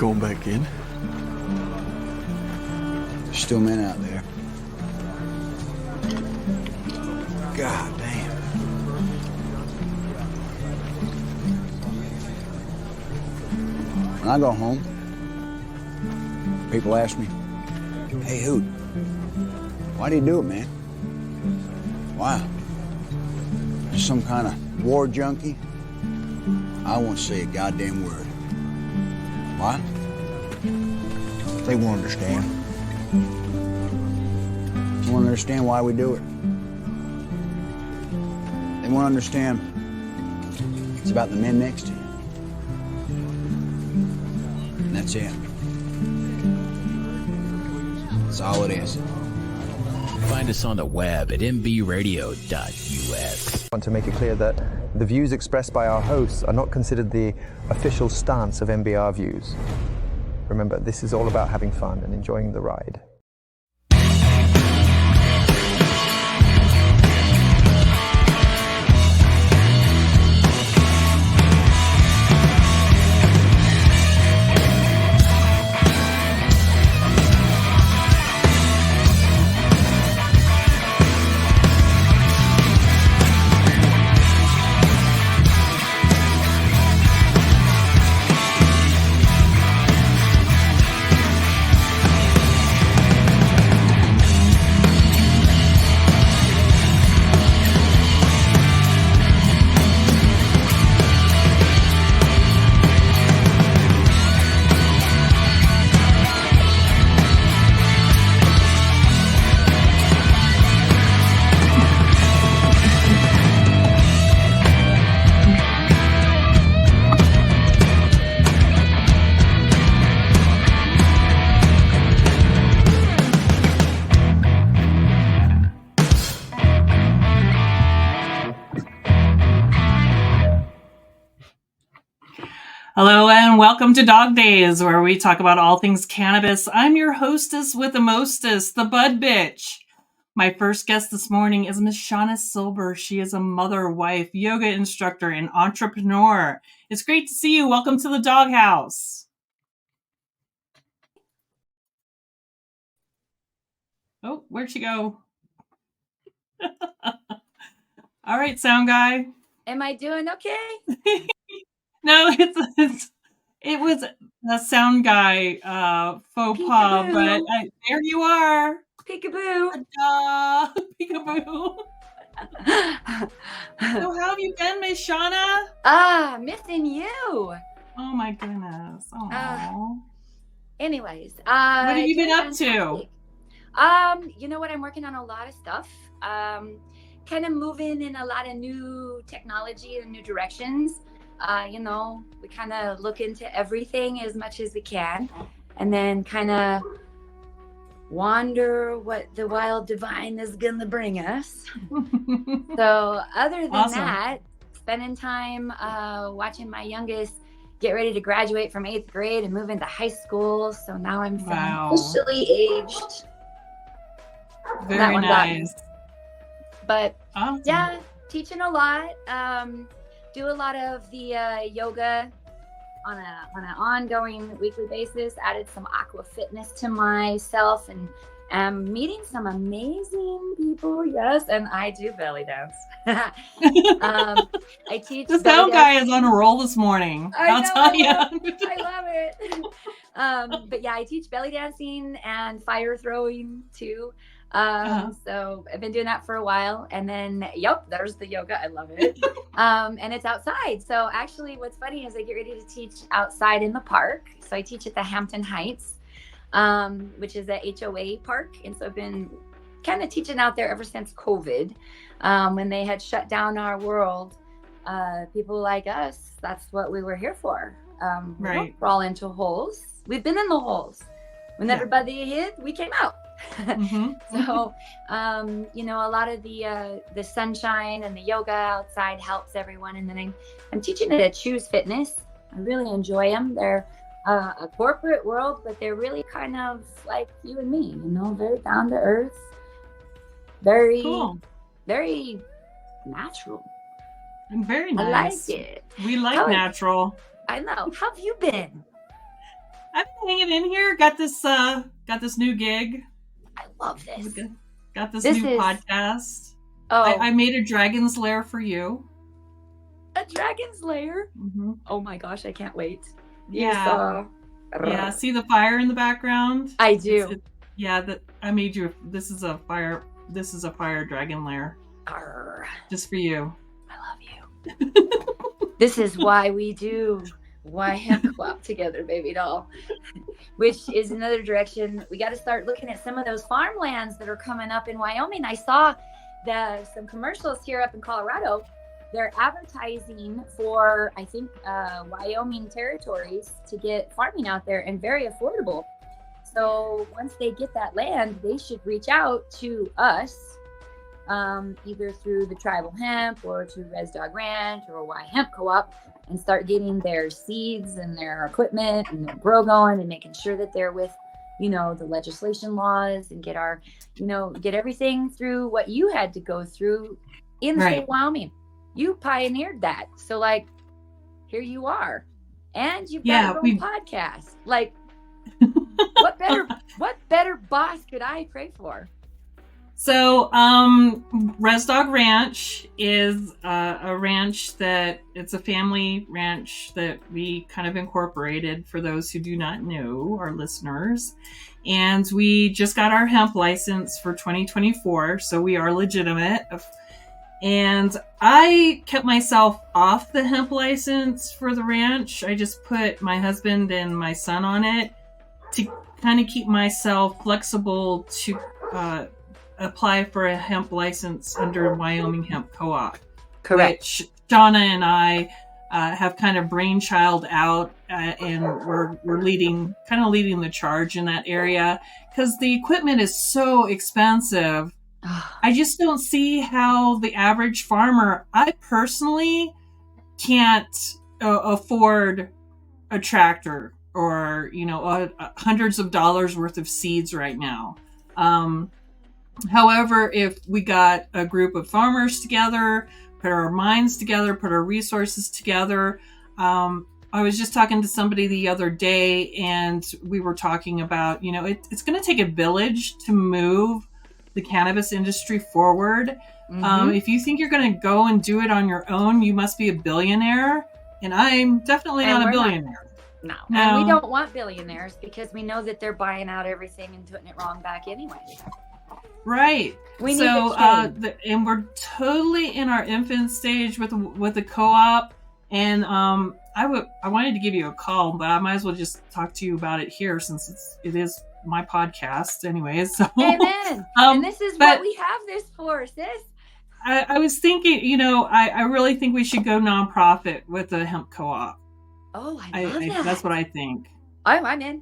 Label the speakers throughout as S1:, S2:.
S1: going back in?
S2: There's still men out there. God damn. When I go home, people ask me, "Hey, Hoot, why do you do it, man? Why? Just some kind of war junkie?" I won't say a goddamn word. Why? They won't understand. They won't understand why we do it. They won't understand it's about the men next to you. And that's it. That's all it is.
S3: Find us on the web at mbradio.us.
S4: I want to make it clear that the views expressed by our hosts are not considered the official stance of MBR Views. Remember, this is all about having fun and enjoying the ride.
S5: Hello and welcome to Dog Days, where we talk about all things cannabis. I'm your hostess with the mostest, the Bud Bitch. My first guest this morning is Miss Shauna Silber. She is a mother, wife, yoga instructor, and entrepreneur. It's great to see you. Welcome to the doghouse. Oh, where'd she go? All right, sound guy.
S6: Am I doing okay?
S5: No, it was a sound guy faux pas, but there you are.
S6: Peekaboo.
S5: Peekaboo. So how have you been, Miss Shauna?
S6: Missing you.
S5: Oh my goodness.
S6: Anyways,
S5: what have you been up to?
S6: You know what? I'm working on a lot of stuff. Kind of moving in a lot of new technology and new directions. You know, we kind of look into everything as much as we can, and then kind of wander what the wild divine is gonna bring us. So other than that, spending time watching my youngest get ready to graduate from 8th grade and move into high school. So now I'm officially aged.
S5: Very nice.
S6: But yeah, teaching a lot. Do a lot of the yoga on an ongoing weekly basis. Added some aqua fitness to myself, and am meeting some amazing people. Yes, and I do belly dance. I teach.
S5: The sound guy is on a roll this morning. I'll tell you.
S6: I love it. But yeah, I teach belly dancing and fire throwing too. So I've been doing that for a while, and then there's the yoga. I love it. And it's outside. So actually what's funny is I get ready to teach outside in the park. So I teach at the Hampton Heights, which is a HOA park. And so I've been kind of teaching out there ever since COVID, when they had shut down our world. People like us, that's what we were here for. We don't crawl into holes. We've been in the holes. When everybody hid, we came out. So, you know, a lot of the sunshine and the yoga outside helps everyone. And then I'm teaching it at Choose Fitness. I really enjoy them. They're a corporate world, but they're really kind of like you and me, you know, very down to earth, very, very natural.
S5: And very nice.
S6: I like it.
S5: We like natural.
S6: I know. How have you been?
S5: I've been hanging in here. Got this new gig.
S6: I love this.
S5: Got this
S6: This
S5: new
S6: is-
S5: podcast.
S6: Oh,
S5: I made a dragon's lair for you.
S6: a dragon's lair.
S5: Mm-hmm.
S6: Oh my gosh, I can't wait.
S5: Yeah. Yeah. See the fire in the background?
S6: I do.
S5: I made you. This is a fire dragon lair
S6: Arr,
S5: just for you.
S6: I love you. This is why we do hemp co-op together, baby doll. Which is another direction. We got to start looking at some of those farmlands that are coming up in Wyoming. I saw some commercials here up in Colorado. They're advertising for, I think, Wyoming territories to get farming out there, and very affordable. So once they get that land, they should reach out to us, either through the Tribal Hemp or to DAWG Ranch or Y Hemp Co-op, and start getting their seeds and their equipment and their grow going, and making sure that they're with, the legislation laws, and get our, get everything through what you had to go through in the state of Wyoming. You pioneered that. So like, here you are. And you've got your own podcast. Like, what better boss could I pray for?
S5: So, DAWG Ranch is a ranch it's a family ranch that we kind of incorporated, for those who do not know, our listeners. And we just got our hemp license for 2024, so we are legitimate. And I kept myself off the hemp license for the ranch. I just put my husband and my son on it to kind of keep myself flexible to apply for a hemp license under Wyoming Hemp Co-op.
S6: Correct.
S5: Which Shauna and I have kind of brainchild out, and we're leading the charge in that area, because the equipment is so expensive. I just don't see how the average farmer, I personally can't afford a tractor or, hundreds of dollars worth of seeds right now. However, if we got a group of farmers together, put our minds together, put our resources together. I was just talking to somebody the other day, and we were talking about, it's going to take a village to move the cannabis industry forward. Mm-hmm. If you think you're going to go and do it on your own, you must be a billionaire. And I'm definitely not a billionaire.
S6: No. And we don't want billionaires, because we know that they're buying out everything and putting it wrong back anyway.
S5: Right.
S6: We need to
S5: and we're totally in our infant stage with the co-op. And I wanted to give you a call, but I might as well just talk to you about it here, since it is my podcast anyway. So
S6: amen. And this is what we have this for, sis.
S5: I was thinking, I really think we should go nonprofit with the hemp co-op.
S6: Oh, I love that.
S5: That's what I think.
S6: I'm in.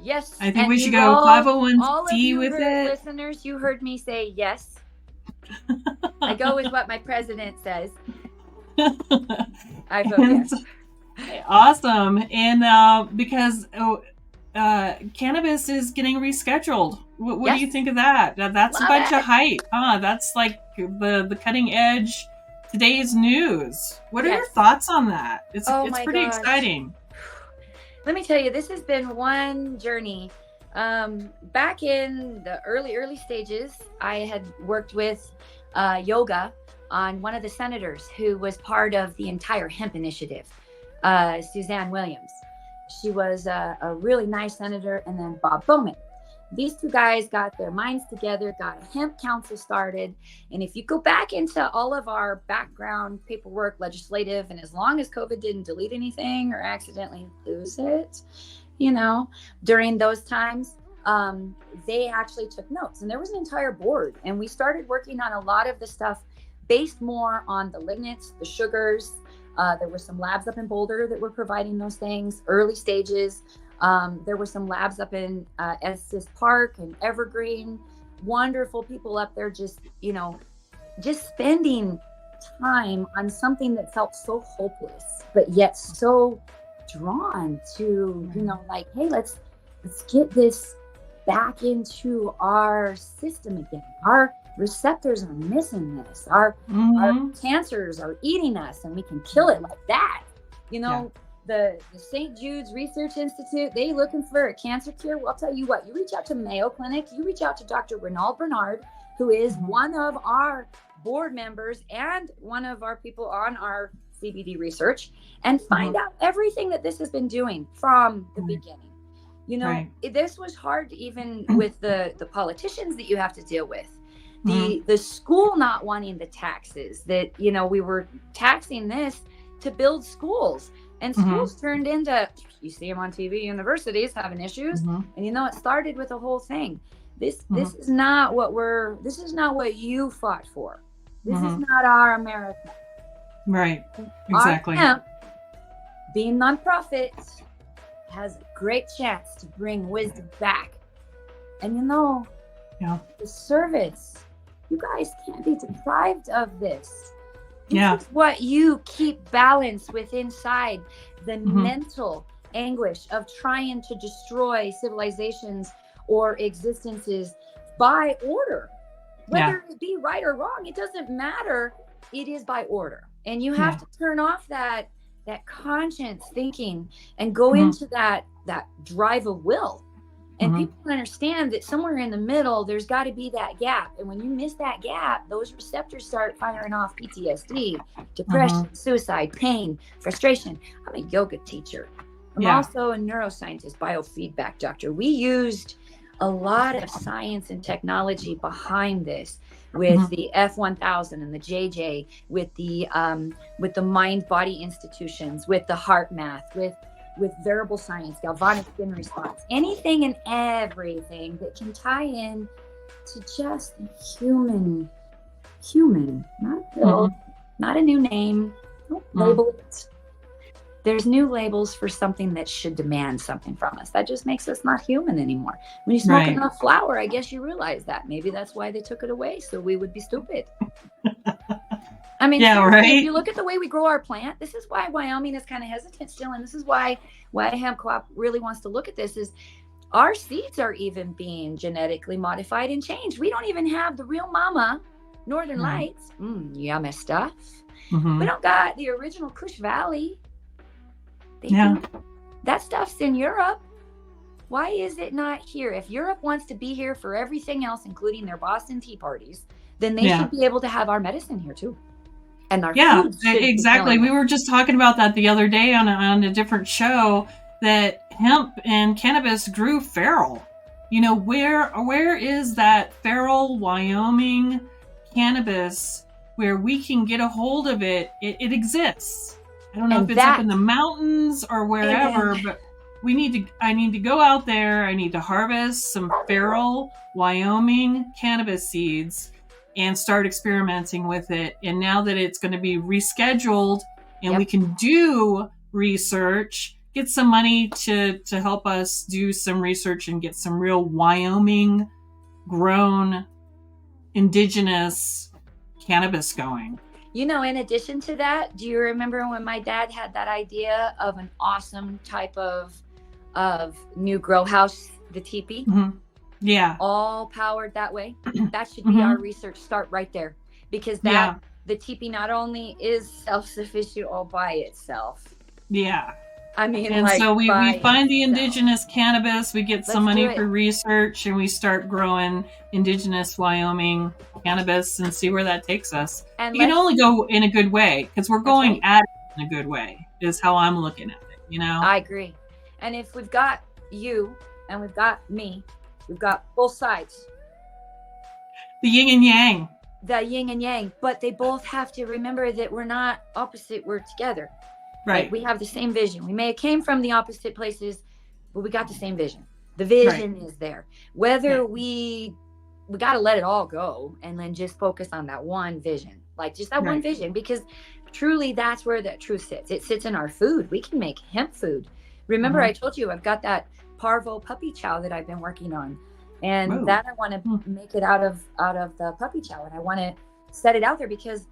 S6: Yes.
S5: I think we should go 501c with it.
S6: Listeners, you heard me say yes. I go with what my president says. I vote yes.
S5: Awesome. And because cannabis is getting rescheduled. What do you think of that? That's a bunch of hype. That's like the cutting edge today's news. What are your thoughts on that? It's pretty exciting.
S6: Let me tell you, this has been one journey. Back in the early stages, I had worked with yoga on one of the senators who was part of the entire hemp initiative, Suzanne Williams. She was a really nice senator, and then Bob Bowman. These two guys got their minds together, got a hemp council started. And if you go back into all of our background paperwork, legislative, and as long as COVID didn't delete anything or accidentally lose it, during those times, they actually took notes. And there was an entire board. And we started working on a lot of the stuff based more on the lignits, the sugars. There were some labs up in Boulder that were providing those things, early stages. There were some labs up in Estes Park and Evergreen. Wonderful people up there, just spending time on something that felt so hopeless, but yet so drawn to, hey, let's get this back into our system again. Our receptors are missing this. Our cancers are eating us, and we can kill it like that. the St. Jude's Research Institute, they looking for a cancer cure. Well, I'll tell you what, you reach out to Mayo Clinic, you reach out to Dr. Renald Bernard, who is one of our board members and one of our people on our CBD research, and find out everything that this has been doing from the beginning. You know, this was hard even with the politicians that you have to deal with. The school not wanting the taxes that, you know, we were taxing this to build schools, and schools turned into, you see them on TV, universities having issues. And you know, it started with a whole thing. This is not what this is not what you fought for. This is not our America.
S5: Right. Exactly.
S6: Our hemp, being nonprofit, has a great chance to bring wisdom back. And you know, the service, you guys can't be deprived of this. This is what you keep balance with inside the mental anguish of trying to destroy civilizations or existences by order. Whether it be right or wrong, it doesn't matter. It is by order. And you have to turn off that conscience thinking and go into that drive of will. And people understand that somewhere in the middle, there's got to be that gap. And when you miss that gap, those receptors start firing off PTSD, depression, suicide, pain, frustration. I'm a yoga teacher. I'm also a neuroscientist, biofeedback doctor. We used a lot of science and technology behind this with the F1000 and the JJ, with the mind body institutions, with the heart math, with variable science, galvanic spin response, anything and everything that can tie in to just human, not a pill, not a new name. Don't label it. There's new labels for something that should demand something from us. That just makes us not human anymore. When you smoke enough flower, I guess you realize that. Maybe that's why they took it away, so we would be stupid. I mean, if you look at the way we grow our plant, this is why Wyoming is kind of hesitant still, and this is why Hemp Co-op really wants to look at this, is our seeds are even being genetically modified and changed. We don't even have the real mama Northern Lights. Yummy stuff. We don't got the original Kush Valley. That stuff's in Europe. Why is it not here? If Europe wants to be here for everything else, including their Boston Tea Parties, then they should be able to have our medicine here too. And our food
S5: exactly. We were just talking about that the other day on a different show, that hemp and cannabis grew feral. You know, where is that feral Wyoming cannabis where we can get a hold of it? It exists. I don't know if it's up in the mountains or wherever, but I need to go out there. I need to harvest some feral Wyoming cannabis seeds and start experimenting with it. And now that it's going to be rescheduled and we can do research, get some money to help us do some research and get some real Wyoming grown indigenous cannabis going.
S6: You know, in addition to that, do you remember when my dad had that idea of an awesome type of new grow house, the teepee?
S5: Yeah.
S6: All powered that way. That should be our research start right there. Because the teepee not only is self-sufficient all by itself.
S5: Yeah.
S6: I mean,
S5: and so we find the indigenous cannabis, we get some money for research, and we start growing indigenous Wyoming cannabis and see where that takes us. And it can only go in a good way, because we're going at it in a good way, is how I'm looking at it, you know?
S6: I agree. And if we've got you and we've got me, we've got both sides.
S5: The yin and yang.
S6: The yin and yang. But they both have to remember that we're not opposite, we're together.
S5: Right.
S6: Like, we have the same vision. We may have came from the opposite places, but we got the same vision. The vision is there. Whether we got to let it all go and then just focus on that one vision. Like, just that one vision, because truly that's where that truth sits. It sits in our food. We can make hemp food. Remember, I told you I've got that parvo puppy chow that I've been working on, and that I want to make it out of the puppy chow, and I want to set it out there because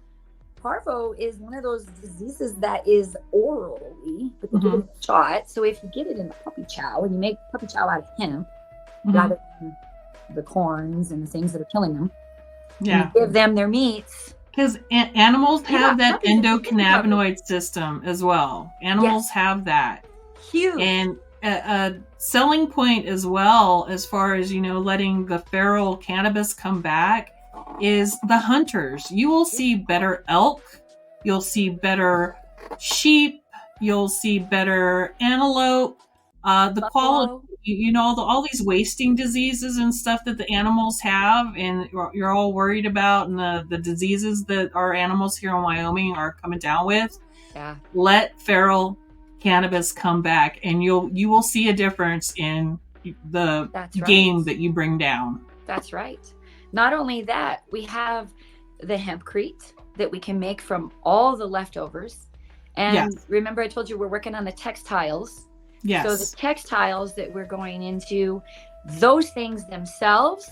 S6: parvo is one of those diseases that is orally, but they give it a shot. So if you get it in the puppy chow and you make puppy chow out of hemp, rather than the corns and the things that are killing them, and you give them their meats,
S5: Because animals
S6: You're
S5: have
S6: not
S5: that
S6: talking to the
S5: endocannabinoid system as well. Animals
S6: Yes.
S5: have that.
S6: Huge.
S5: And a selling point as well, as far as, letting the feral cannabis come back, is the hunters. You will see better elk. You'll see better sheep. You'll see better antelope. The
S6: Buffalo.
S5: quality, all these wasting diseases and stuff that the animals have, and you're all worried about, and the diseases that our animals here in Wyoming are coming down with.
S6: Yeah.
S5: Let feral cannabis come back, and you will see a difference in the
S6: That's right.
S5: game that you bring down.
S6: That's right. Not only that, we have the hempcrete that we can make from all the leftovers. And
S5: Yes.
S6: remember, I told you we're working on the textiles.
S5: Yes.
S6: So the textiles that we're going into, those things themselves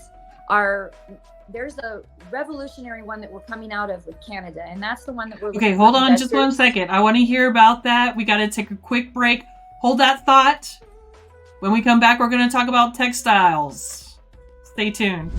S6: there's a revolutionary one that we're coming out of with Canada, and that's the one that we're
S5: Okay, hold on just 1 second. I want to hear about that. We got to take a quick break. Hold that thought. When we come back, we're going to talk about textiles. Stay tuned.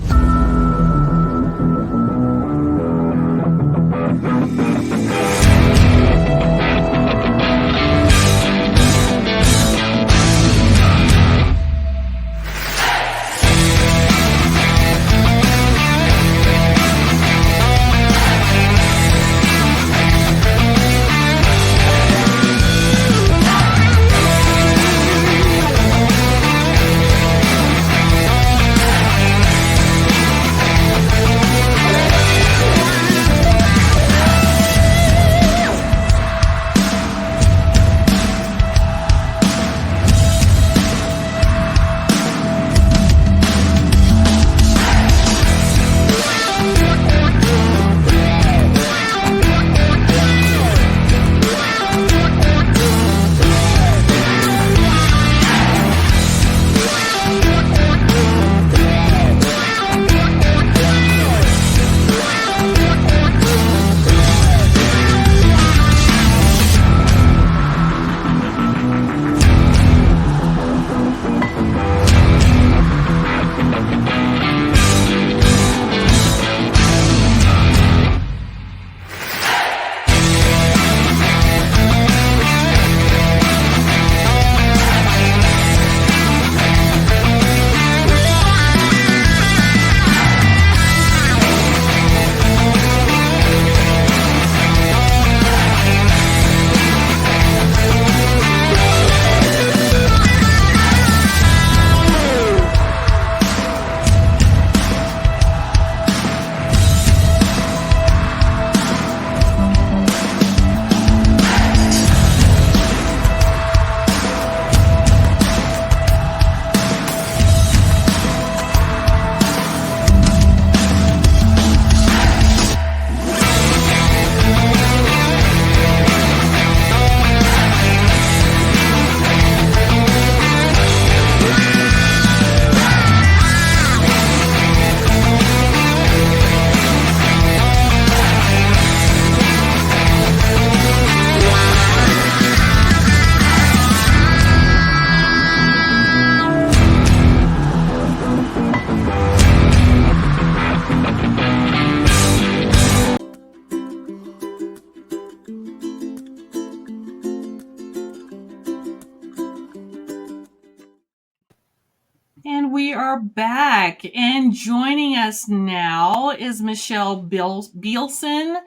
S5: And we are back. And joining us now is Michelle Bielson.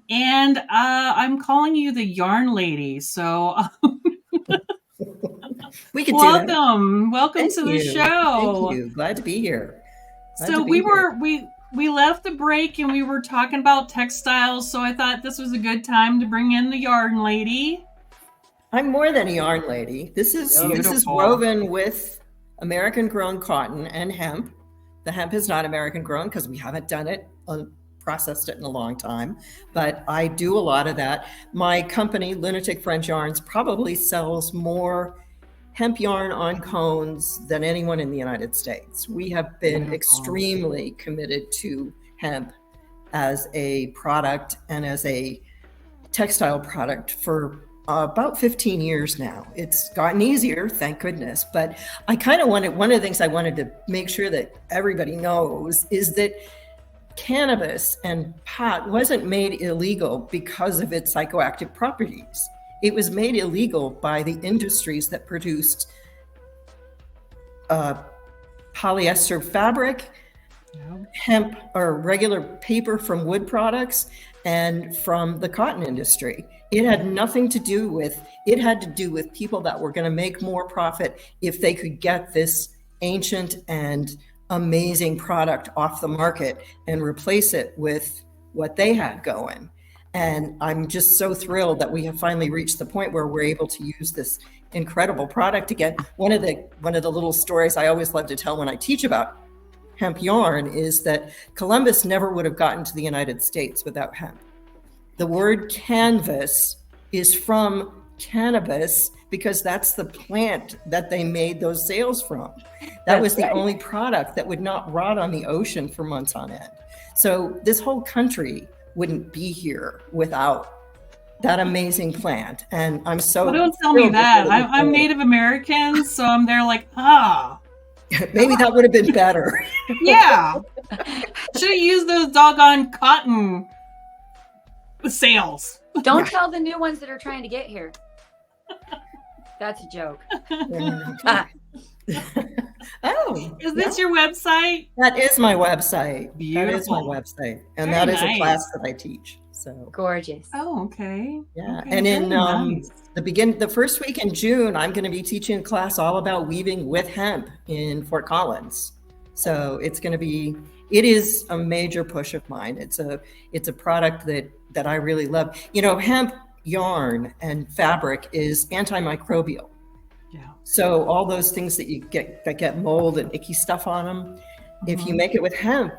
S5: And I'm calling you the Yarn Lady. So
S1: we can
S5: welcome. Welcome
S1: Thank
S5: to the
S1: you.
S5: show.
S1: Thank you. Glad to be here.
S5: So we left the break and we were talking about textiles. So I thought this was a good time to bring in the Yarn Lady.
S1: I'm more than a yarn lady. This is woven with American grown cotton and hemp. The hemp is not American grown because we haven't done it, processed it in a long time, but I do a lot of that. My company, Lunatic French Yarns, probably sells more hemp yarn on cones than anyone in the United States. We have been extremely committed to hemp as a product and as a textile product for about 15 years now. It's gotten easier, thank goodness. But I kind of wanted, one of the things I wanted to make sure that everybody knows is that cannabis and pot wasn't made illegal because of its psychoactive properties. It was made illegal by the industries that produced polyester fabric, hemp or regular paper from wood products, and from the cotton industry. It had nothing to do with, it had to do with people that were going to make more profit if they could get this ancient and amazing product off the market and replace it with what they had going. And I'm just so thrilled that we have finally reached the point where we're able to use this incredible product again. One of the little stories I always love to tell when I teach about hemp yarn is that Columbus never would have gotten to the United States without hemp. The word canvas is from cannabis because that's the plant that they made those sails from. That was the only product that would not rot on the ocean for months on end. So this whole country wouldn't be here without that amazing plant. And I'm so—
S5: well, don't tell me that. I'm Native American, so I'm there like,
S1: maybe that would have been better.
S5: Yeah. Should have used those doggone cotton sails.
S6: Don't tell the new ones that are trying to get here. That's a joke.
S1: Oh,
S5: is this your website?
S1: That is my website.
S5: Beautiful.
S1: That is my website, and
S5: Very
S1: that is
S5: nice.
S1: a class that I teach. So
S6: gorgeous.
S5: Oh, okay.
S1: Yeah,
S5: Okay,
S1: and in
S5: nice.
S1: the first week in June, I'm going to be teaching a class all about weaving with hemp in Fort Collins. So it's going to be— it is a major push of mine. It's a product that I really love. You know, hemp yarn and fabric is antimicrobial.
S5: Yeah.
S1: So all those things that you get mold and icky stuff on them, if you make it with hemp,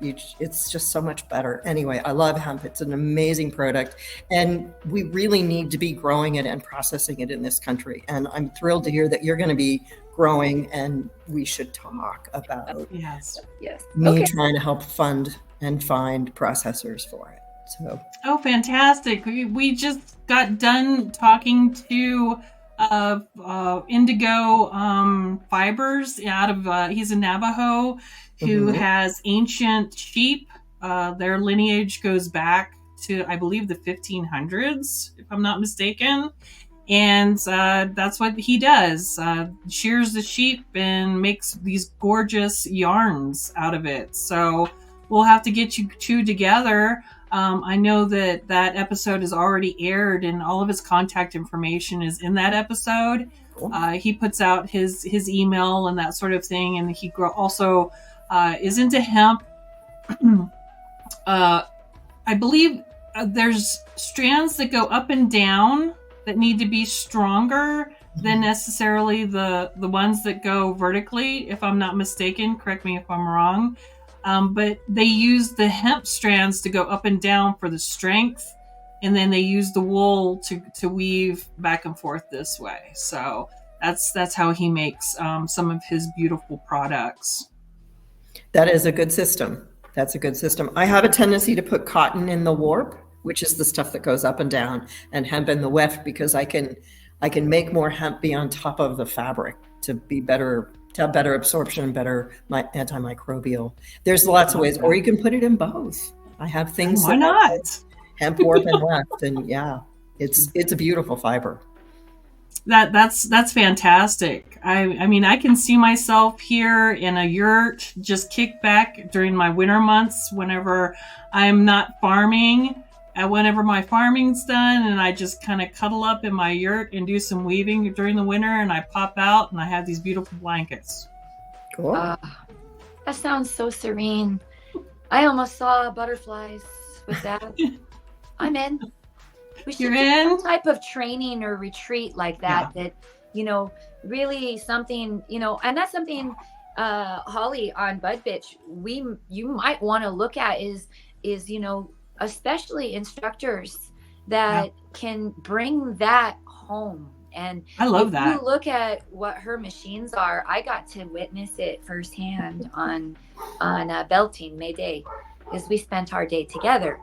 S1: it's just so much better. Anyway, I love hemp. It's an amazing product, and we really need to be growing it and processing it in this country. And I'm thrilled to hear that you're going to be growing, and we should talk about
S5: Yes.
S1: me trying to help fund and find processors for it. So.
S5: Oh, fantastic. We just got done talking to Indigo Fibers out of, he's a Navajo who has ancient sheep. Their lineage goes back to, I believe, the 1500s, if I'm not mistaken. And that's what he does. Shears the sheep and makes these gorgeous yarns out of it. So we'll have to get you two together. I know that episode is already aired, and all of his contact information is in that episode. Cool. He puts out his email and that sort of thing, and he also is into hemp. I believe there's strands that go up and down that need to be stronger than necessarily the ones that go vertically, if I'm not mistaken. Correct me if I'm wrong. But they use the hemp strands to go up and down for the strength, and then they use the wool to weave back and forth this way. So that's how he makes some of his beautiful products.
S1: That is a good system. That's a good system. I have a tendency to put cotton in the warp, which is the stuff that goes up and down, and hemp in the weft, because I can make more hemp be on top of the fabric to be better, to have better absorption, better antimicrobial. There's lots of ways, or you can put it in both. I have things.
S5: Why not?
S1: Hemp warp and weft, and yeah, it's a beautiful fiber.
S5: That's fantastic. I mean, I can see myself here in a yurt, just kick back during my winter months whenever I'm not farming. And whenever my farming's done, and I just kind of cuddle up in my yurt and do some weaving during the winter, and I pop out and I have these beautiful blankets.
S1: Cool.
S6: That sounds so serene. I almost saw butterflies with that. I'm in. We should do some type of training or retreat like that. Yeah. That, you know, really something, you know, and that's something, Holly on Bud Bitch, you might want to look at is, you know, especially instructors that can bring that home. And
S5: I love that.
S6: If you look at what her machines are, I got to witness it firsthand on belting May Day, because we spent our day together.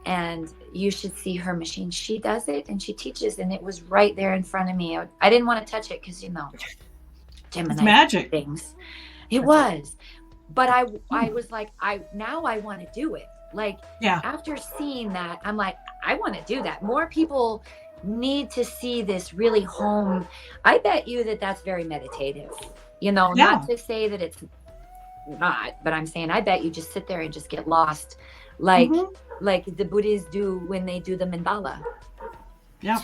S6: And you should see her machine. She does it and she teaches, and it was right there in front of me. I didn't want to touch it because, you know, Gemini
S5: magic
S6: things. It was. but I was like, I want to do it. Like,
S5: Yeah.
S6: after seeing that, I'm like, I want to do that. More people need to see this really home. I bet you that that's very meditative, not to say that it's not, but I'm saying, I bet you just sit there and just get lost. Like, like the Buddhists do when they do the mandala.
S5: Yeah.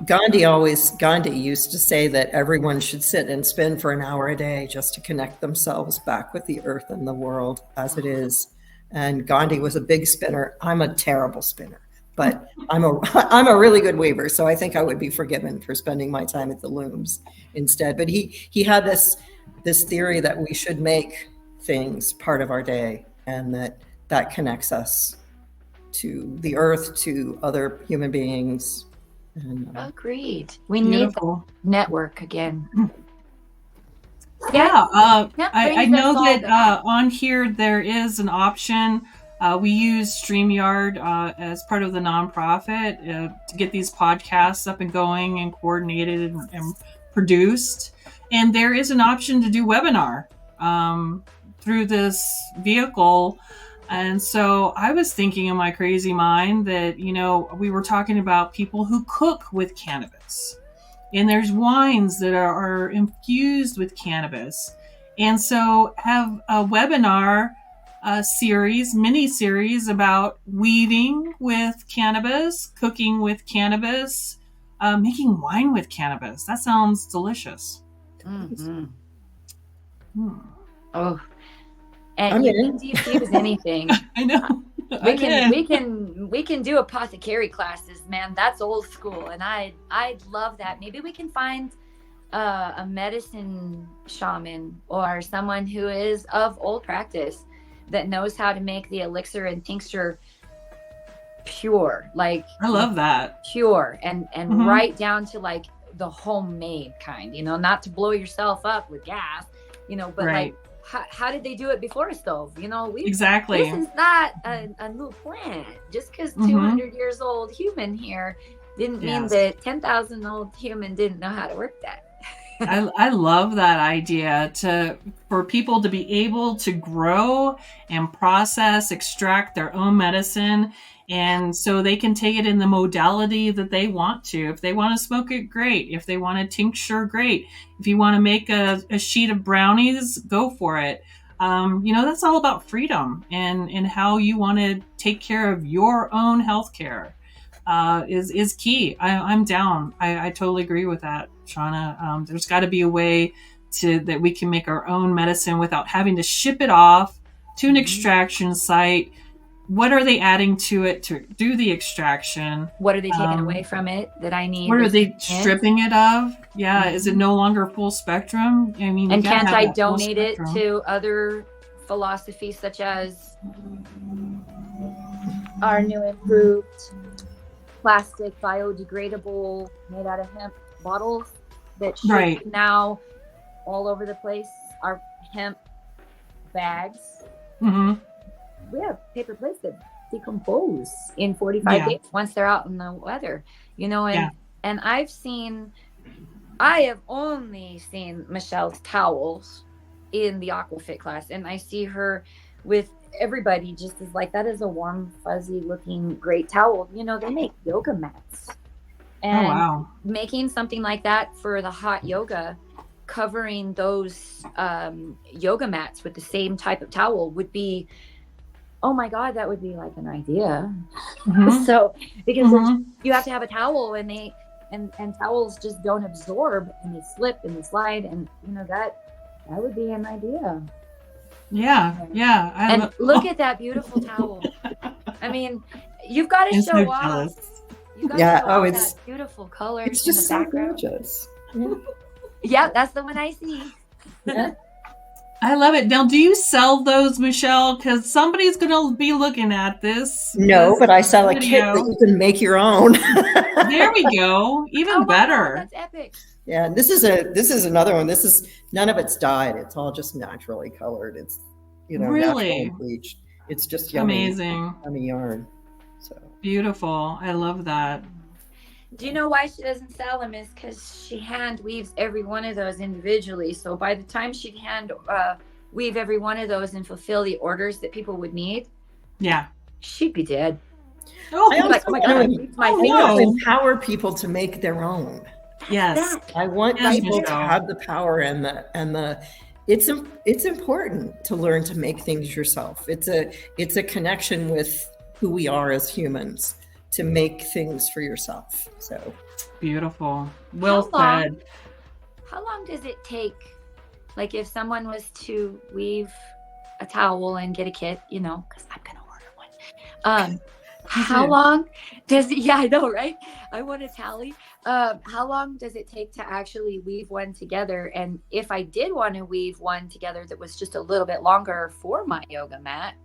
S1: Gandhi used to say that everyone should sit and spin for an hour a day just to connect themselves back with the earth and the world as it is. And Gandhi was a big spinner. I'm a terrible spinner, but I'm a really good weaver. So I think I would be forgiven for spending my time at the looms instead. But he had this theory that we should make things part of our day, and that connects us to the earth, to other human beings. And,
S6: agreed. We need the network again.
S5: I know that on here there is an option. We use StreamYard as part of the nonprofit to get these podcasts up and going and coordinated and produced. And there is an option to do webinar through this vehicle. And so I was thinking in my crazy mind that, we were talking about people who cook with cannabis, and there's wines that are infused with cannabis. And so have a webinar mini series about weaving with cannabis, cooking with cannabis, making wine with cannabis. That sounds delicious.
S6: Oh, and you can defuse anything.
S5: I know.
S6: We can do apothecary classes, man. That's old school, and I'd love that. Maybe we can find a medicine shaman or someone who is of old practice that knows how to make the elixir and tincture pure. Like,
S5: I love that.
S6: Pure and right down to like the homemade kind. Not to blow yourself up with gas. But
S5: right.
S6: Like, how did they do it before a stove?
S5: Exactly.
S6: This is not a new plant. Just because 200 years old human here didn't mean that 10,000 old human didn't know how to work that.
S5: I love that idea for people to be able to grow and process, extract their own medicine. And so they can take it in the modality that they want to. If they want to smoke it, great. If they want to tincture, great. If you want to make a sheet of brownies, go for it. That's all about freedom and how you want to take care of your own healthcare is key. I'm down. I totally agree with that, Shauna. There's got to be a way that we can make our own medicine without having to ship it off to an extraction site. What are they adding to it to do the extraction?
S6: What are they taking away from it that I need?
S5: What are they stripping it of? Yeah. Is it no longer full spectrum? I mean,
S6: and can't I donate it to other philosophies such as our new improved plastic biodegradable made out of hemp bottles that ship now all over the place? Our hemp bags. We have paper plates that decompose in 45 days once they're out in the weather, and I have only seen Michelle's towels in the Aquafit class, and I see her with everybody just as like, that is a warm, fuzzy looking great towel. They make yoga mats, and making something like that for the hot yoga, covering those yoga mats with the same type of towel would be, oh my God, that would be like an idea. So, because you have to have a towel, and towels just don't absorb, and they slip and they slide, and that would be an idea. Yeah. Look at that beautiful towel. I mean, you've got to show off.
S1: It's
S6: that beautiful color.
S1: It's just so gorgeous.
S6: Yeah, that's the one I see.
S5: I love it. Now, do you sell those, Michelle? Because somebody's going to be looking at this.
S1: No, but I sell a kit that you can make your own.
S5: There we go. Even better.
S6: God, that's epic.
S1: Yeah, this is another one. This is, none of it's dyed. It's all just naturally colored. It's naturally bleached. It's just yummy,
S5: amazing,
S1: yummy yarn. So
S5: beautiful. I love that.
S6: Do you know why she doesn't sell them? Is because she hand weaves every one of those individually. So by the time she'd hand weave every one of those and fulfill the orders that people would need,
S5: Yeah.
S6: she'd be dead.
S5: Oh,
S1: I also
S6: Like, oh my God,
S1: want
S6: it's my
S1: to
S5: no.
S1: empower people to make their own.
S5: yes.
S1: I want
S5: Yes,
S1: people to
S5: Michelle.
S1: have the power and the it's important to learn to make things yourself. It's a connection with who we are as humans to make things for yourself. So
S5: Beautiful. Well
S6: How long-
S5: said.
S6: How long does it take, like if someone was to weave a towel and get a kit, you know, because I'm going to order one. How
S5: too.
S6: long does it, yeah, I know, right? I want a tally. How long does it take to actually weave one together? And if I did want to weave one together that was just a little bit longer for my yoga mat.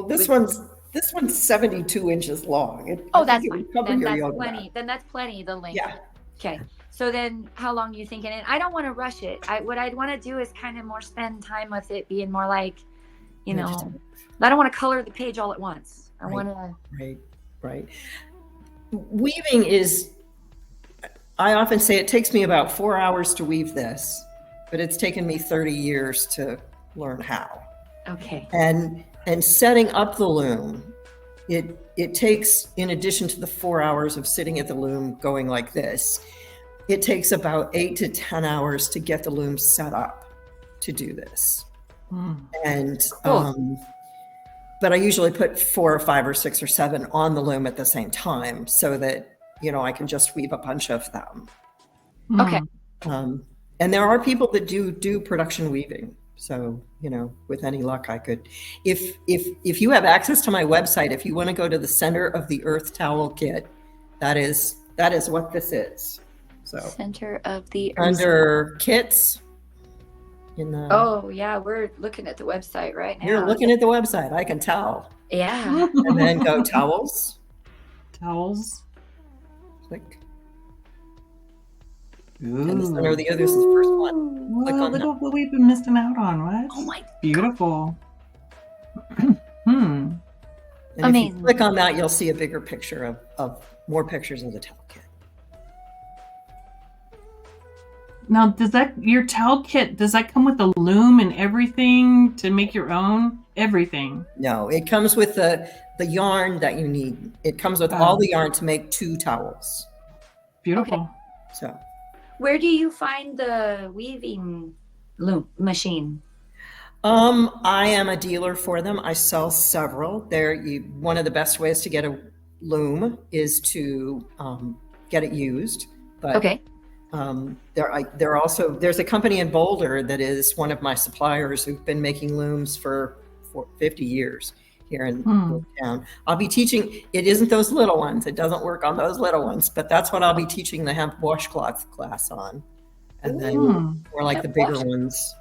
S1: this one's 72 inches long.
S6: Oh,
S1: I think
S6: that's
S1: it
S6: fine.
S1: would cover
S6: Then
S1: your
S6: that's
S1: yoga
S6: plenty.
S1: mat.
S6: Then that's plenty, the length.
S1: Yeah.
S6: Okay. So then how long are you thinking? And I don't want to rush it. What I'd want to do is kind of more spend time with it being more like, you know, I don't want to color the page all at once. I want to.
S1: Right. Weaving is, I often say it takes me about 4 hours to weave this, but it's taken me 30 years to learn how.
S6: Okay.
S1: And setting up the loom, it takes, in addition to the 4 hours of sitting at the loom going like this, it takes about 8 to 10 hours to get the loom set up to do this. And but I usually put 4 or 5 or 6 or 7 on the loom at the same time so that, you know, I can just weave a bunch of them.
S6: Okay.
S1: And there are people that do production weaving. So, you know, with any luck, I could, if you have access to my website, if you want to go to the Center of the Earth Towel Kit, that is what this is. So
S6: Center of the Earth.
S1: under kits in the,
S6: Oh yeah, we're looking at the website right now.
S1: you're looking at the website, I can tell.
S6: Yeah.
S1: And then go towels,
S5: Towels.
S1: click. And the Center of the Earth is the first one. Click
S5: Whoa,
S1: on
S5: look
S1: that.
S5: at what we've been missing out on. What?
S6: Oh my.
S5: Beautiful.
S1: And if you
S6: Amazing.
S1: click on that, you'll see a bigger picture of more pictures of the towel kit.
S5: Now, does your towel kit, does that come with the loom and everything to make your own? Everything.
S1: No, it comes with the yarn that you need. It comes with all the yarn to make 2 towels.
S5: Beautiful.
S6: Okay.
S1: So
S6: Where do you find the weaving loom machine?
S1: I am a dealer for them. I sell several. One of the best ways to get a loom is to get it used. But
S6: Okay.
S1: there's a company in Boulder that is one of my suppliers who've been making looms for 50 years here in town. I'll be teaching, it isn't those little ones. It doesn't work on those little ones, but that's what I'll be teaching the hemp washcloth class on. And then more like the bigger ones.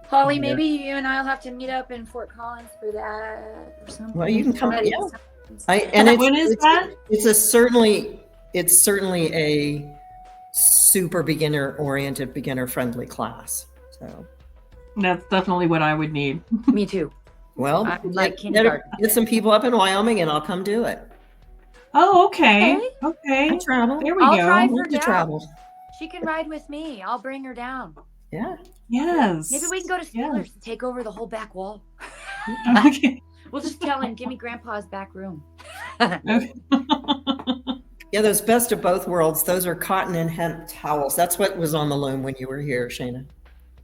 S6: Holly,
S1: Yeah.
S6: maybe you and I'll have to meet up in Fort Collins for that or something.
S1: Well, you can come,
S6: Already.
S1: yeah.
S5: When is that?
S1: It's certainly a super beginner-oriented, beginner-friendly class. So,
S5: That's definitely what I would need.
S6: Me too.
S1: well,
S6: I'm like
S1: get
S6: kindergarten.
S1: some people up in Wyoming, and I'll come do it.
S5: Oh, okay.
S1: I
S5: Okay.
S1: travel.
S5: There we
S6: I'll
S5: go.
S6: drive her
S1: Love to
S6: down.
S1: travel.
S6: She can ride with me. I'll bring her down.
S1: Yeah.
S5: Yes.
S6: Maybe we can go to
S5: Yeah.
S6: Steelers and take over the whole back wall.
S5: Okay.
S6: We'll just tell him, give me grandpa's back room.
S5: Okay.
S1: Yeah, those best of both worlds. Those are cotton and hemp towels. That's what was on the loom when you were here, Shauna.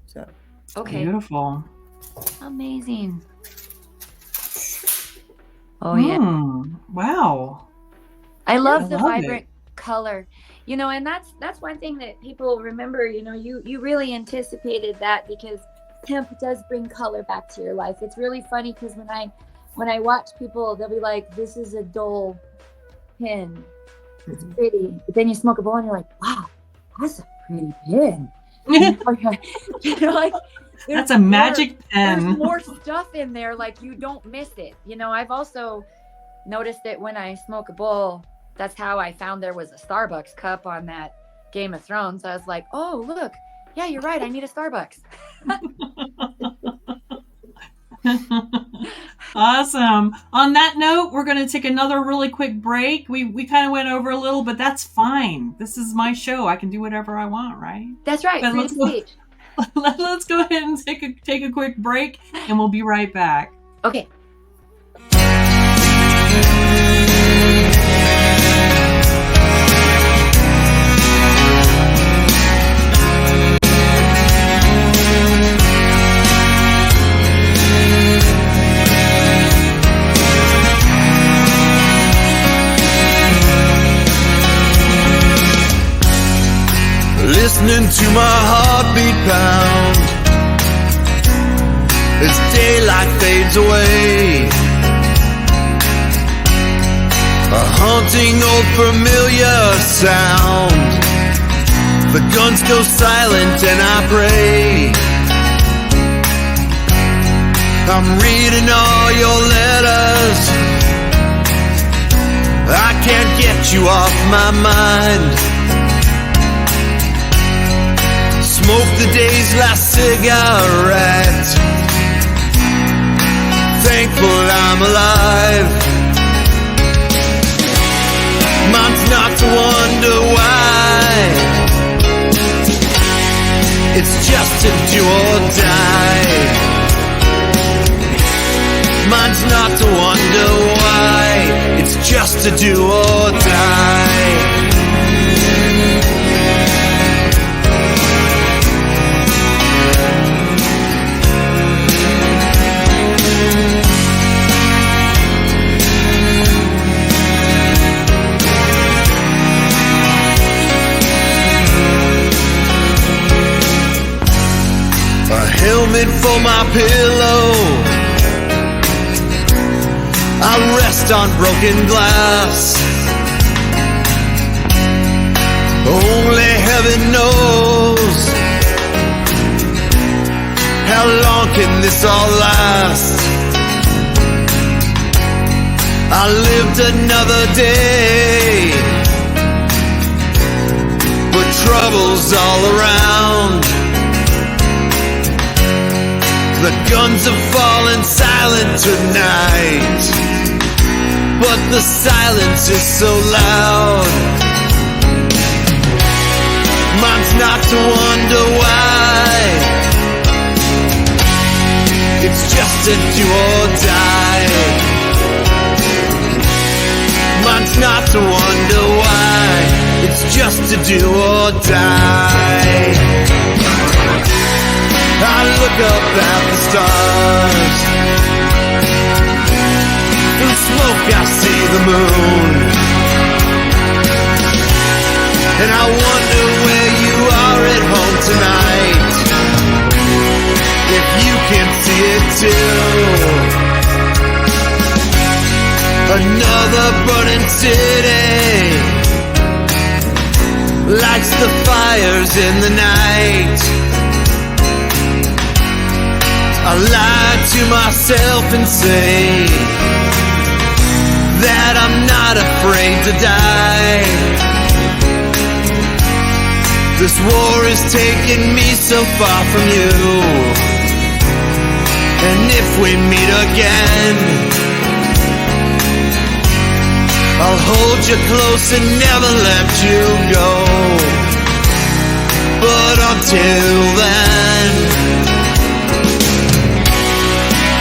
S1: So,
S6: Okay.
S5: Beautiful.
S6: Amazing. Oh yeah.
S5: Wow.
S6: I love the
S5: love
S6: vibrant color. You know, and that's one thing that people remember, you know, you really anticipated that because hemp does bring color back to your life. It's really funny because when I watch people, they'll be like, this is a dull pin. It's pretty. But then you smoke a bowl and you're like, wow, that's a pretty pin. You know, like
S5: That's a magic
S6: There's
S5: pen.
S6: more stuff in there, like you don't miss it. You know, I've also noticed that when I smoke a bowl, that's how I found there was a Starbucks cup on that Game of Thrones. I was like, oh, look. Yeah, you're right. I need a Starbucks.
S5: Awesome. On that note, we're going to take another really quick break. We kind of went over a little, but that's fine. This is my show. I can do whatever I want, right?
S6: That's right.
S5: But
S6: Freedom of speech.
S5: Let's go ahead and take a quick break, and we'll be right back.
S6: Okay.
S7: Listening to my heartbeat pound as daylight fades away. A haunting old familiar sound. The guns go silent and I pray. I'm reading all your letters. I can't get you off my mind. Smoke the day's last cigarette. Thankful I'm alive. Mine's not to wonder why. It's just to do or die. Mine's not to wonder why. It's just to do or die. Helmet for my pillow. I rest on broken glass. Only heaven knows how long can this all last. I lived another day, but trouble's all around. The guns have fallen silent tonight, but the silence is so loud. Mine's not to wonder why. It's just to do or die. Mine's not to wonder why. It's just to do or die. I look up at the stars. Through smoke I see the moon. And I wonder where you are at home tonight. If you can see it too. Another burning city lights the fires in the night. I lie to myself and say that I'm not afraid to die. This war is taking me so far from you. And if we meet again, I'll hold you close and never let you go. But until then,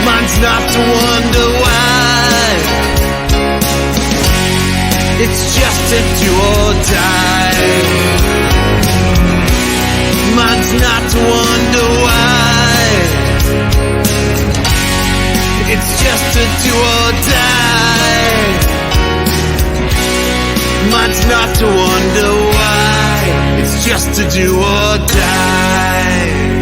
S7: mine's not to wonder why. It's just to do or die. Mine's not to wonder why. It's just to do or die. Mine's not to wonder why. It's just to do or die.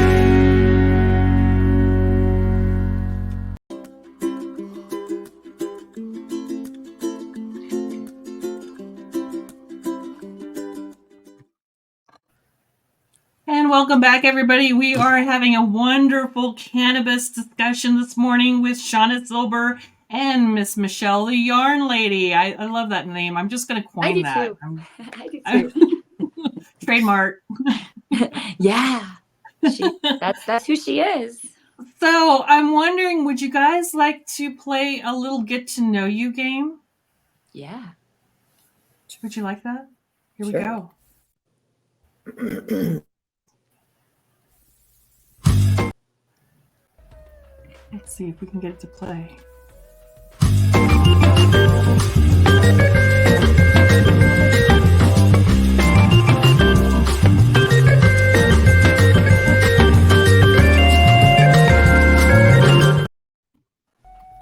S5: And welcome back, everybody. We are having a wonderful cannabis discussion this morning with Shauna Silber and Miss Michelle, the Yarn Lady. I love that name. I'm just going to coin that.
S6: I do too.
S5: Trademark.
S6: Yeah. That's who she is.
S5: So I'm wondering, would you guys like to play a little get to know you game?
S6: Yeah.
S5: Would you like that? Here
S1: Sure.
S5: we go. Let's see if we can get it to play.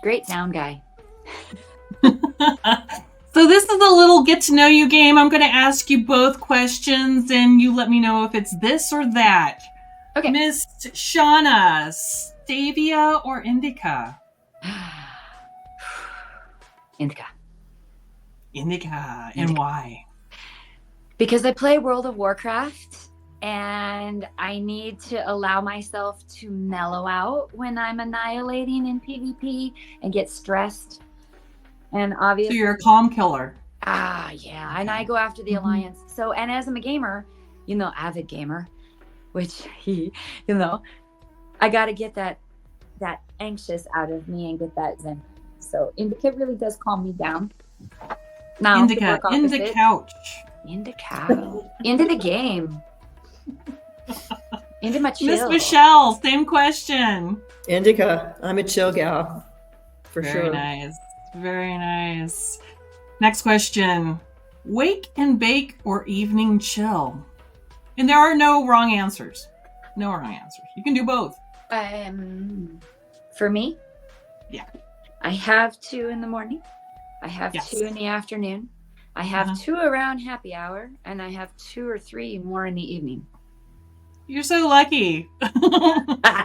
S6: Great sound guy.
S5: So this is a little get to know you game. I'm going to ask you both questions and you let me know if it's this or that.
S6: Okay.
S5: Miss Shauna, stevia or indica?
S6: Indica.
S5: Indica. And why?
S6: Because I play World of Warcraft and I need to allow myself to mellow out when I'm annihilating in PvP and get stressed. And obviously,
S5: So you're a calm killer.
S6: yeah. Okay. And I go after the Alliance. So, and as I'm a gamer, avid gamer, which I got to get that anxious out of me and get that zen. So indica really does calm me down. Now,
S5: indica, in the couch.
S6: Indica. Into the game. Into my chill.
S5: Miss Michelle, same question.
S1: Indica. I'm a chill gal. For
S5: Very
S1: sure.
S5: nice. Very nice. Next question. Wake and bake or evening chill? And there are no wrong answers. No wrong answers. You can do both.
S6: For me?
S5: Yeah.
S6: I have 2 in the morning. I have 2 in the afternoon. I have 2 around happy hour, and I have 2 or 3 more in the evening.
S5: You're so lucky.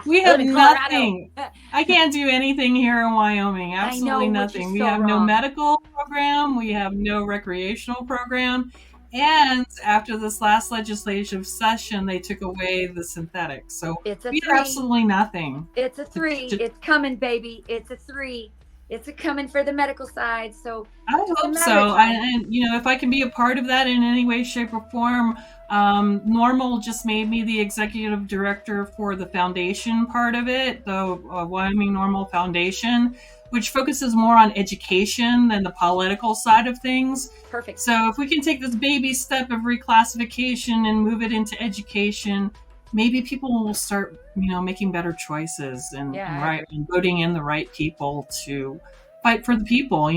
S5: We have nothing. I can't do anything here in Wyoming. Absolutely nothing. We have no medical program. We have no recreational program. And after this last legislative session, they took away the synthetics. So we have absolutely nothing.
S6: It's a 3. It's coming, baby. It's a 3. It's a coming for the medical side. So
S5: I hope so. And if I can be a part of that in any way, shape, or form, Normal just made me the executive director for the foundation part of it, the Wyoming Normal Foundation, which focuses more on education than the political side of things.
S6: Perfect.
S5: So if we can take this baby step of reclassification and move it into education, maybe people will start, making better choices and voting in the right people to fight for the people,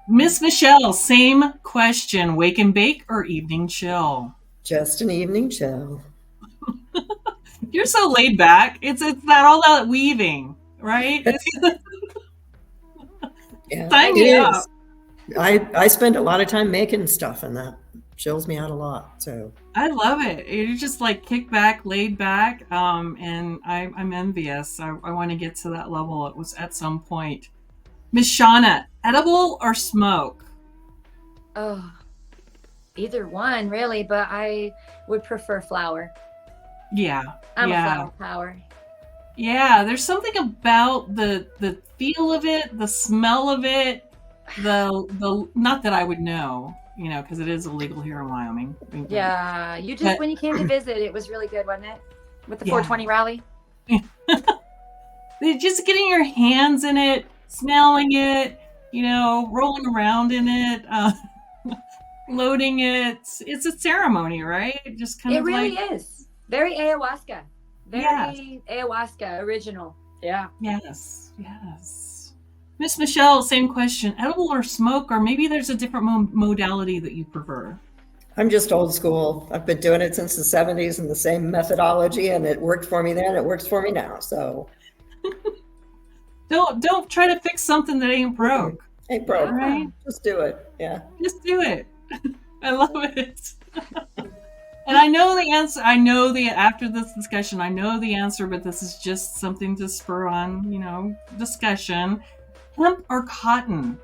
S5: Miss Michelle, same question. Wake and bake or evening chill?
S1: Just an evening chill.
S5: You're so laid back. It's that all that weaving, right?
S1: Yeah,
S5: sign me up.
S1: I spend a lot of time making stuff, and that chills me out a lot. So
S5: I love it. You're just like kick back, laid back, and I'm envious. I want to get to that level. It was at some point. Miss Shauna, edible or smoke?
S6: Oh, either one really, but I would prefer flower.
S5: Yeah,
S6: I'm a flower power.
S5: Yeah, there's something about the feel of it, the smell of it, the not that I would know, because it is illegal here in Wyoming.
S6: Yeah, when you came to visit, it was really good, wasn't it? With the 420 rally.
S5: Just getting your hands in it, smelling it, rolling around in it, loading it. It's a ceremony, right? Just kind of
S6: really is. Very ayahuasca. Very ayahuasca original. Yeah.
S5: Yes. Miss Michelle, same question. Edible or smoke, or maybe there's a different modality that you prefer?
S1: I'm just old school. I've been doing it since the 70s and the same methodology, and it worked for me then. It works for me now. So
S5: don't try to fix something that ain't broke.
S1: Ain't broke.
S5: Right?
S1: Just do it. Yeah.
S5: Just do it. I love it. And I know the answer. After this discussion, I know the answer, but this is just something to spur on, discussion. Hemp or cotton?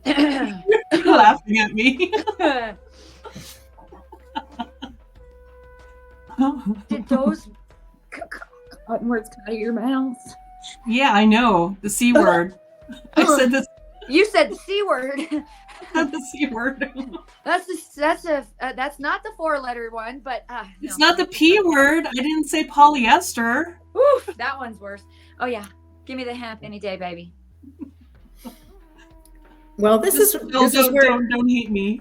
S5: You're laughing at me.
S6: Did those cotton words come out of your mouth?
S5: Yeah, I know. The C word. I said this.
S6: You said the C word.
S5: Not the C word.
S6: That's not the 4-letter one, but
S5: it's not the P word. I didn't say polyester.
S6: Oof, that one's worse. Oh yeah, give me the hemp any day, baby.
S1: Well, this is where
S5: don't hate me.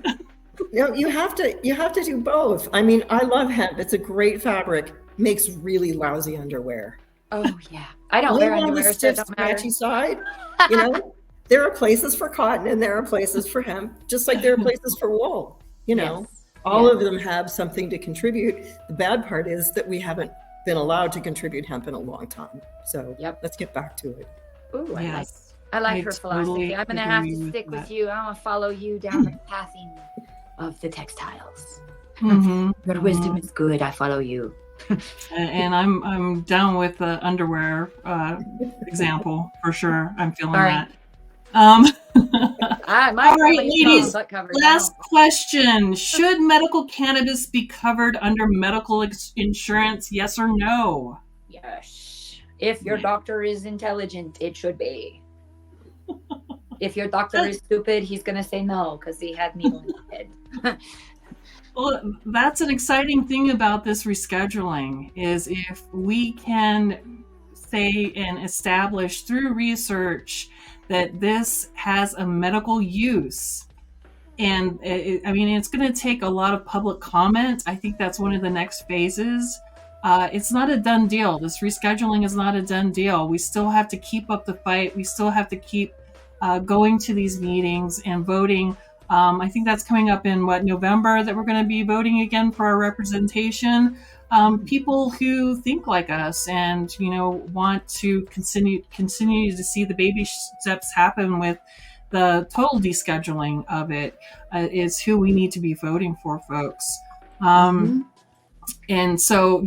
S1: You have to do both. I mean, I love hemp. It's a great fabric, makes really lousy underwear.
S6: Oh yeah, I don't wear
S1: On the
S6: underwear, so it
S1: stiff,
S6: don't matter.
S1: scratchy side, you know, there are places for cotton and there are places for hemp, just like there are places for wool. You know,
S6: Yes.
S1: all of them have something to contribute. The bad part is that we haven't been allowed to contribute hemp in a long time. So let's get back to it.
S6: Ooh,
S5: Yes.
S6: I like
S5: I
S6: her
S5: totally
S6: philosophy. I'm gonna have
S5: agree
S6: to
S5: with
S6: stick with
S5: that.
S6: you. I'm gonna follow you down the pathing of the textiles.
S5: Mhm,
S6: Your wisdom is good. I follow you.
S5: And I'm down with the underwear example for sure. I'm feeling
S6: Sorry.
S5: that.
S6: My
S5: All right,
S6: family used to call them
S5: ladies.
S6: butt covers.
S5: Last question: should medical cannabis be covered under medical insurance? Yes or no?
S6: Yes. If your doctor is intelligent, it should be. If your doctor is stupid, he's gonna say no because he had needle in his head.
S5: Well, that's an exciting thing about this rescheduling is if we can say and establish through research that this has a medical use. And it's going to take a lot of public comment. I think that's one of the next phases. It's not a done deal. This rescheduling is not a done deal. We still have to keep up the fight. We still have to keep going to these meetings and voting. I think that's coming up in November that we're going to be voting again for our representation. People who think like us and want to continue to see the baby steps happen with the total descheduling of it is who we need to be voting for, folks. And so,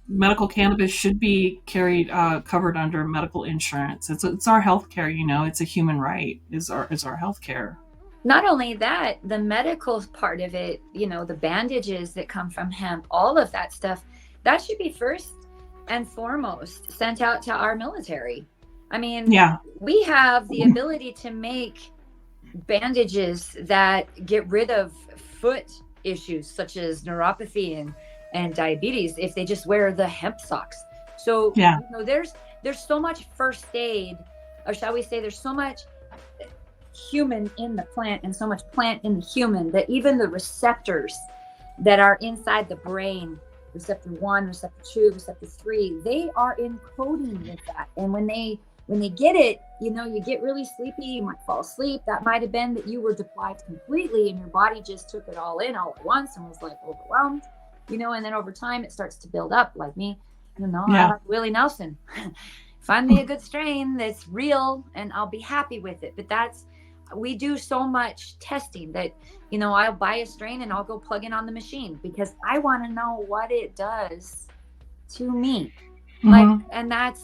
S5: medical cannabis should be covered under medical insurance. It's our healthcare, it's a human right. Is our healthcare.
S6: Not only that, the medical part of it, the bandages that come from hemp, all of that stuff, that should be first and foremost sent out to our military. I mean, we have the ability to make bandages that get rid of foot issues such as neuropathy and diabetes if they just wear the hemp socks. So, there's so much first aid, or shall we say, there's so much human in the plant and so much plant in the human that even the receptors that are inside the brain, receptor 1, receptor 2, receptor 3, they are encoding with that. And when they get it, you get really sleepy, you might fall asleep. That might have been that you were deprived completely and your body just took it all in all at once and was like overwhelmed, and then over time it starts to build up like me. I like Willie Nelson. Find me a good strain that's real and I'll be happy with it. But we do so much testing that, I'll buy a strain and I'll go plug in on the machine because I want to know what it does to me. And that's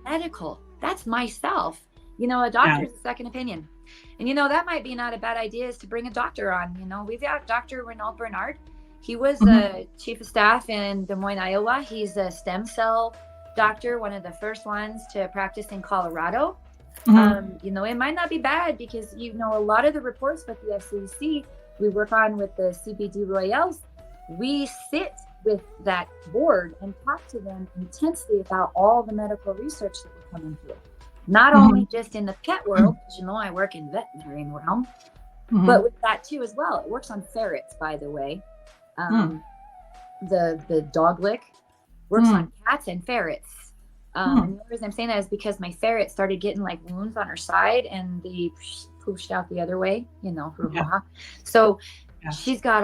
S6: medical. That's myself. A doctor's a second opinion. And that might be not a bad idea is to bring a doctor on. We've got Dr. Renaud Bernard. He was a chief of staff in Des Moines, Iowa. He's a stem cell doctor, one of the first ones to practice in Colorado. It might not be bad because, a lot of the reports with the FCC we work on with the CBD Royales, we sit with that board and talk to them intensely about all the medical research that we're coming through. Not only just in the pet world, because I work in veterinary realm, but with that too as well. It works on ferrets, by the way. The dog lick works on cats and ferrets. And the reason I'm saying that is because my ferret started getting like wounds on her side and they pushed out the other way, So she got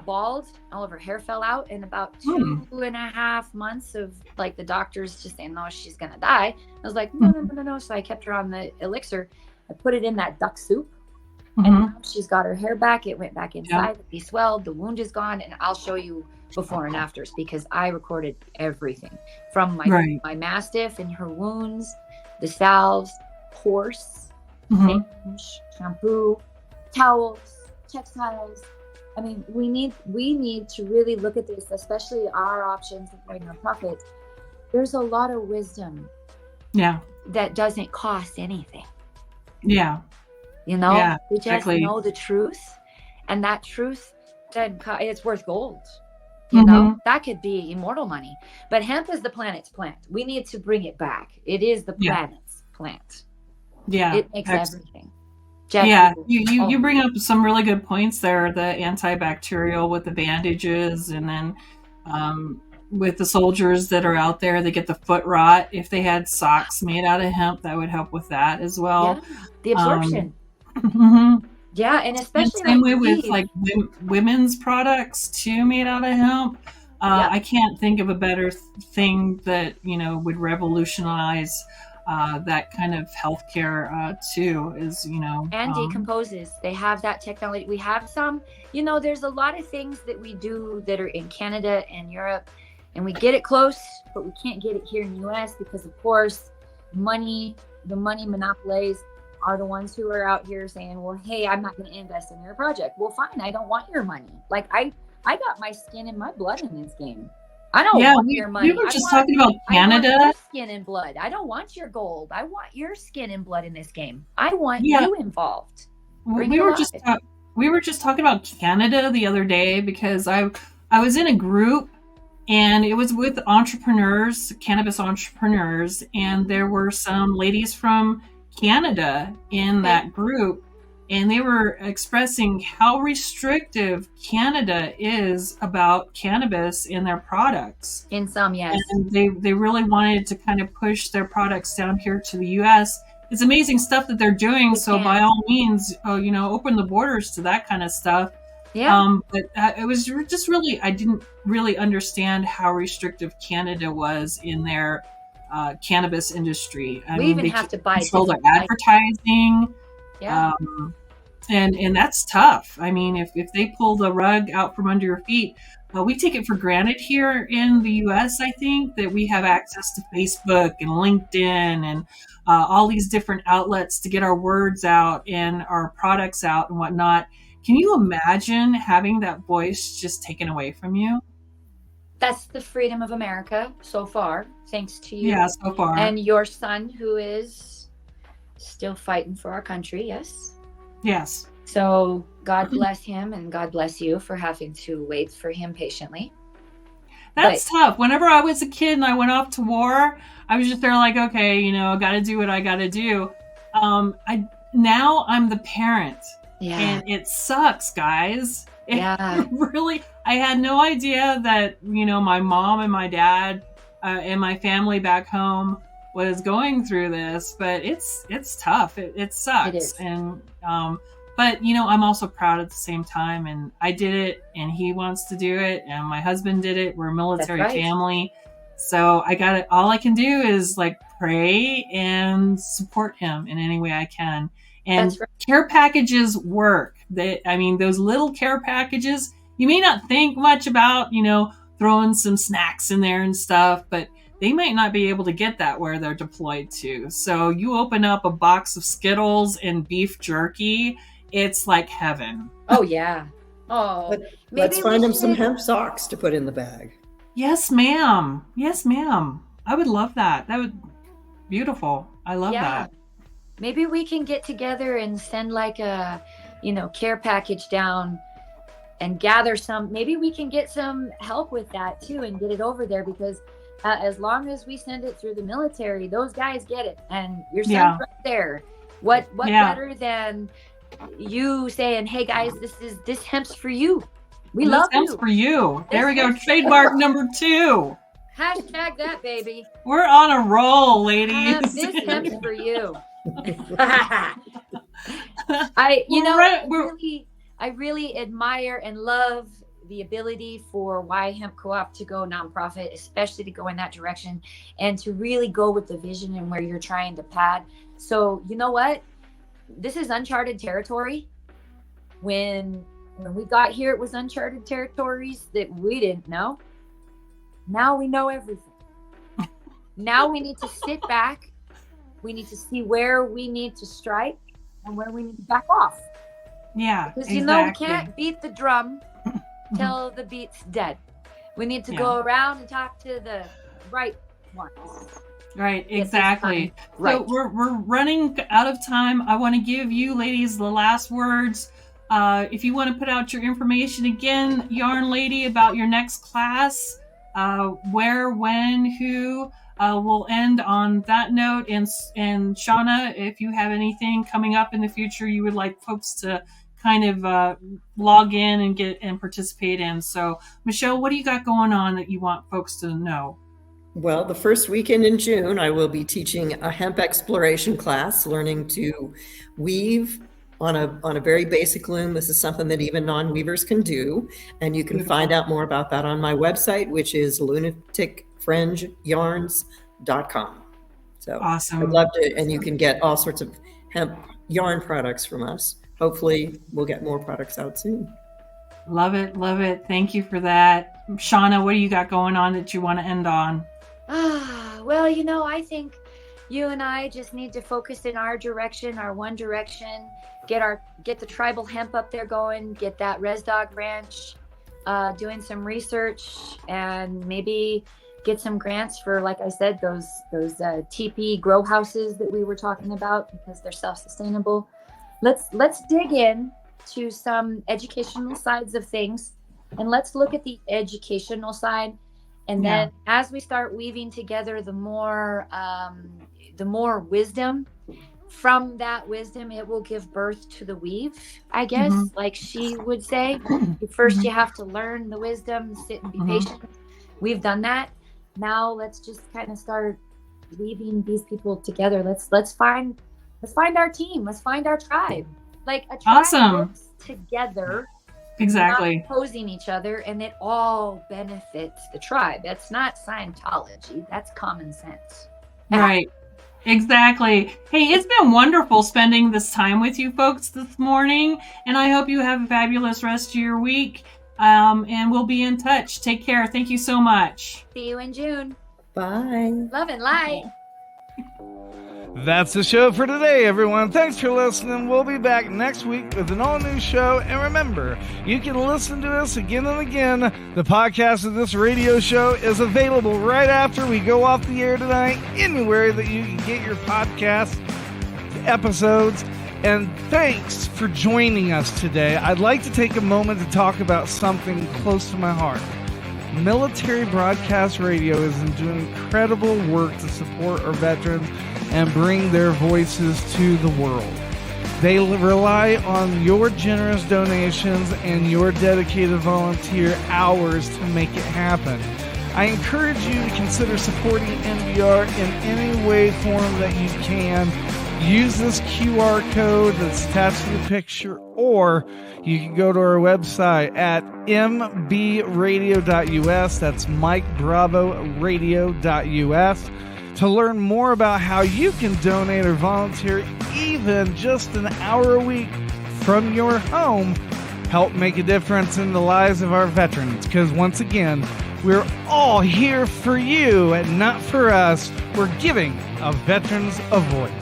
S6: bald, all of her hair fell out, and about 2.5 months of like the doctors just saying, no, she's gonna die. I was like, no. So I kept her on the elixir. I put it in that duck soup, and now she's got her hair back. It went back inside. He swelled. The wound is gone, and I'll show you before and afters because I recorded everything from my mastiff and her wounds, the salves, horse, shampoo, towels, textiles. I mean, we need to really look at this, especially our options for nonprofits. There's a lot of wisdom that doesn't cost anything. We just know the truth, and that truth it's worth gold. That could be immortal money. But hemp is the planet's plant. We need to bring it back. It is the planet's plant. It makes everything.
S5: You bring up some really good points there. The antibacterial with the bandages, and then with the soldiers that are out there, they get the foot rot. If they had socks made out of hemp, that would help with that as well.
S6: Yeah, the absorption.
S5: Mm-hmm.
S6: Yeah, and especially
S5: and same
S6: like
S5: way with
S6: weave.
S5: like women's products too, made out of hemp. I can't think of a better thing that would revolutionize that kind of healthcare too. Is
S6: and decomposes. They have that technology. We have some. There's a lot of things that we do that are in Canada and Europe, and we get it close, but we can't get it here in the US because, of course, the money monopolies are the ones who are out here saying, well, hey, I'm not going to invest in your project. Well, fine, I don't want your money. Like I got my skin and my blood in this game. I don't want your money.
S5: We were just talking about Canada.
S6: I want your skin and blood. I don't want your gold. I want your skin and blood in this game. I want you involved.
S5: We were just talking about Canada the other day because I was in a group, and it was with entrepreneurs, cannabis entrepreneurs, and there were some ladies from Canada in that group, and they were expressing how restrictive Canada is about cannabis in their products.
S6: In some, yes.
S5: And they really wanted to kind of push their products down here to the US. It's amazing stuff that they're doing. So by all means, open the borders to that kind of stuff.
S6: Yeah.
S5: But it was just really, I didn't really understand how restrictive Canada was in their cannabis industry. I mean,
S6: even have to buy
S5: control their advertising.
S6: Yeah.
S5: And that's tough. I mean, if they pull the rug out from under your feet, we take it for granted here in the US, I think, that we have access to Facebook and LinkedIn and all these different outlets to get our words out and our products out and whatnot. Can you imagine having that voice just taken away from you?
S6: That's the freedom of America so far, thanks to you.
S5: Yeah, so far.
S6: And your son, who is still fighting for our country, yes?
S5: Yes.
S6: So God bless him, and God bless you for having to wait for him patiently.
S5: That's tough. Whenever I was a kid and I went off to war, I was just there like, okay, I got to do what I got to do. Now I'm the parent.
S6: Yeah.
S5: And it sucks, guys.
S6: Yeah.
S5: Really, I had no idea that, my mom and my dad and my family back home was going through this, but it's tough. It sucks. It is. And, but, I'm also proud at the same time, and I did it, and he wants to do it, and my husband did it. We're a military family. So I got it. All I can do is like pray and support him in any way I can. And care packages work. Those little care packages, you may not think much about, throwing some snacks in there and stuff, but they might not be able to get that where they're deployed to. So you open up a box of Skittles and beef jerky, it's like heaven.
S6: Oh, yeah. Oh,
S1: let's find him some hemp socks to put in the bag.
S5: Yes, ma'am. Yes, ma'am. I would love that. That would beautiful. I love that.
S6: Maybe we can get together and send like a, care package down and gather some. Maybe we can get some help with that too and get it over there, because as long as we send it through the military, those guys get it. And your son's right there. What better than you saying, hey guys, this hemp's for you. We love
S5: hemp's for you. There we go. Trademark number 2.
S6: Hashtag that, baby.
S5: We're on a roll, ladies.
S6: This hemp's for you. I really admire and love the ability for Y Hemp Co-op to go nonprofit, especially to go in that direction and to really go with the vision and where you're trying to pad. So you know what? This is uncharted territory. When we got here, it was uncharted territories that we didn't know. Now we know everything. Now we need to sit back. We need to see where we need to strike and where we need to back off.
S5: Yeah,
S6: because we can't beat the drum till the beat's dead. We need to go around and talk to the right ones.
S5: Right, exactly. So we're running out of time. I want to give you ladies the last words. If you want to put out your information again, Yarn Lady, about your next class, where, when, who. We'll end on that note. And Shauna, if you have anything coming up in the future you would like folks to kind of log in and get and participate in. So, Michelle, what do you got going on that you want folks to know?
S1: Well, the first weekend in June, I will be teaching a hemp exploration class, learning to weave on a very basic loom. This is something that even non-weavers can do. And you can find out more about that on my website, which is lunaticfringeyarns.com. So
S5: awesome.
S1: I'd love to, and you can get all sorts of hemp yarn products from us. Hopefully we'll get more products out soon.
S5: Love it. Love it. Thank you for that. Shauna, what do you got going on that you want to end on?
S6: Well, I think you and I just need to focus in our direction, our one direction, get the tribal hemp up there going, get that Res Dog Ranch, doing some research, and maybe get some grants for, like I said, those teepee grow houses that we were talking about, because they're self-sustainable. Let's dig in to some educational sides of things, and let's look at the educational side. And then as we start weaving together, the more wisdom, from that wisdom, it will give birth to the weave, I guess, like she would say. First, you have to learn the wisdom, sit and be patient. We've done that. Now let's just kind of start weaving these people together. Let's find our team. Let's find our tribe. Like a tribe works together.
S5: Exactly.
S6: Not opposing each other, and it all benefits the tribe. That's not Scientology. That's common sense.
S5: Right. Exactly. Hey, it's been wonderful spending this time with you folks this morning, and I hope you have a fabulous rest of your week. And we'll be in touch. Take care. Thank you so much.
S6: See you in June.
S1: Bye.
S6: Love and light.
S8: That's the show for today, everyone. Thanks for listening. We'll be back next week with an all-new show. And remember, you can listen to us again and again. The podcast of this radio show is available right after we go off the air tonight, anywhere that you can get your podcast episodes. And thanks for joining us today. I'd like to take a moment to talk about something close to my heart. Military Broadcast Radio is doing incredible work to support our veterans and bring their voices to the world. They rely on your generous donations and your dedicated volunteer hours to make it happen. I encourage you to consider supporting NBR in any way, form that you can. Use this QR code that's attached to the picture, or you can go to our website at mbradio.us. That's MikeBravoRadio.us to learn more about how you can donate or volunteer even just an hour a week from your home. Help make a difference in the lives of our veterans, because once again, we're all here for you and not for us. We're giving our veterans a voice.